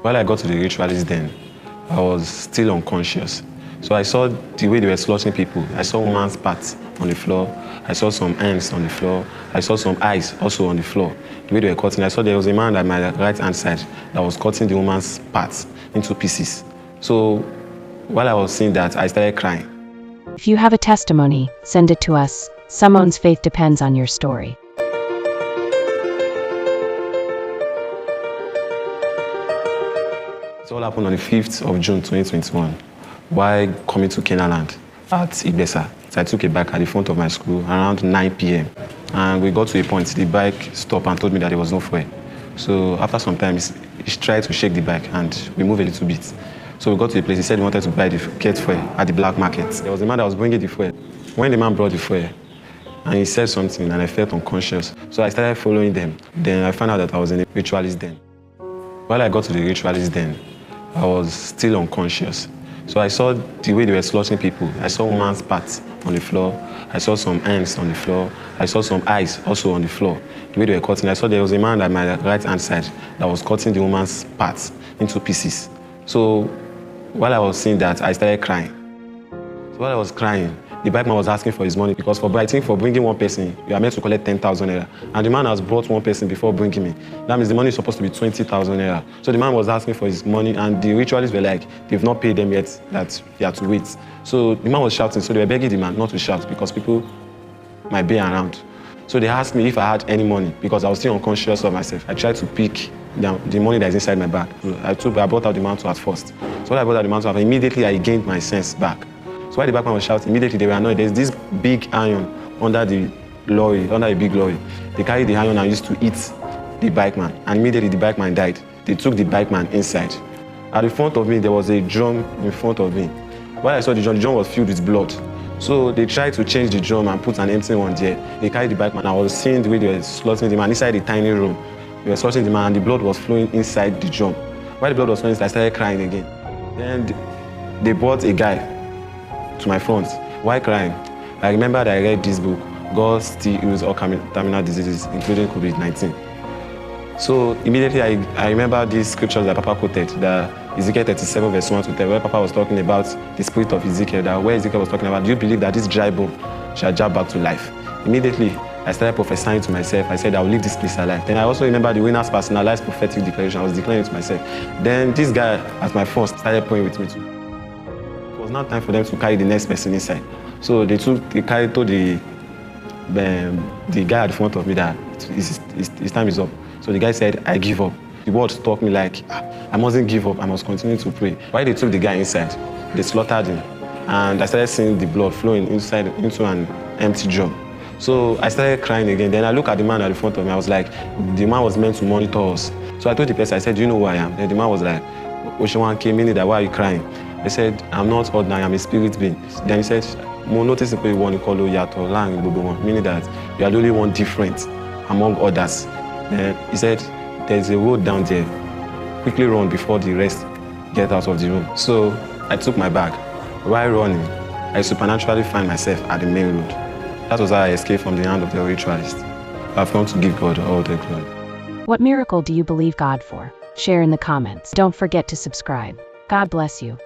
While I got to the ritualist then, I was still unconscious. So I saw the way they were slaughtering people. I saw woman's parts on the floor. I saw some hands on the floor. I saw some eyes also on the floor. The way they were cutting, I saw there was a man at my right-hand side that was cutting the woman's parts into pieces. So while I was seeing that, I started crying. If you have a testimony, send it to us. Someone's faith depends on your story. It all happened on the 5th of June 2021 while coming to Kenaland at Ibesa. So I took a bike at the front of my school around 9 p.m. And we got to a point, the bike stopped and told me that there was no fuel. So after some time, he tried to shake the bike and we moved a little bit. So we got to a place, he said he wanted to get fuel at the black market. There was a man that was bringing the fuel. When the man brought the fuel, and he said something and I felt unconscious. So I started following them. Then I found out that I was in a ritualist den. While I got to the ritualist den, I was still unconscious. So I saw the way they were slaughtering people. I saw woman's parts on the floor. I saw some hands on the floor. I saw some eyes also on the floor. The way they were cutting, I saw there was a man at my right-hand side that was cutting the woman's parts into pieces. So while I was seeing that, I started crying. So while I was crying, the bike man was asking for his money because I think for bringing one person, you are meant to collect 10,000 naira. And the man has brought one person before bringing me. That means the money is supposed to be 20,000 naira. So the man was asking for his money and the ritualists were like, they've not paid them yet, that they have to wait. So the man was shouting, so they were begging the man not to shout because people might be around. So they asked me if I had any money because I was still unconscious of myself. I tried to pick the money that is inside my bag. I brought out the mantle at first. So when I brought out the mantle, immediately I gained my sense back. So while the backman was shouting, immediately they were annoyed. There's this big iron under the lorry, under a big lorry. They carried the iron and used to eat the bikeman. And immediately the bikeman died. They took the bikeman inside. At the front of me, there was a drum in front of me. While I saw the drum was filled with blood. So they tried to change the drum and put an empty one there. They carried the bikeman. I was seeing the way they were slaughtering the man inside the tiny room. They were slaughtering the man and the blood was flowing inside the drum. While the blood was flowing, I started crying again. Then they brought a guy to my front. Why crying? I remember that I read this book, God Still Heals All Terminal Diseases, including COVID-19. So immediately I remember these scriptures that Papa quoted, that Ezekiel 37 verse 1 to 10, where Papa was talking about the spirit of Ezekiel, that where Ezekiel was talking about, do you believe that this dry bone shall jump back to life? Immediately, I started prophesying to myself. I said, I will leave this place alive. Then I also remember the winner's personalized prophetic declaration. I was declaring it to myself. Then this guy at my front started praying with me too. It was now time for them to carry the next person inside. So they told the guy at the front of me that his time is up. So the guy said, I give up. The word struck me like, I mustn't give up, I must continue to pray. While they took the guy inside, they slaughtered him. And I started seeing the blood flowing inside into an empty drum. So I started crying again. Then I looked at the man at the front of me. I was like, the man was meant to monitor us. So I told the person, I said, do you know who I am? Then the man was like, Oshiwan came in that, why are you crying? They said, I'm not ordinary, I'm a spirit being. Then he said, Mo notice you want to call Yato Lang, meaning that you are the only one different among others. Then he said, there's a road down there. Quickly run before the rest get out of the room. So I took my bag. While running, I supernaturally find myself at the main road. That was how I escaped from the hand of the ritualist. I've come to give God all the glory. What miracle do you believe God for? Share in the comments. Don't forget to subscribe. God bless you.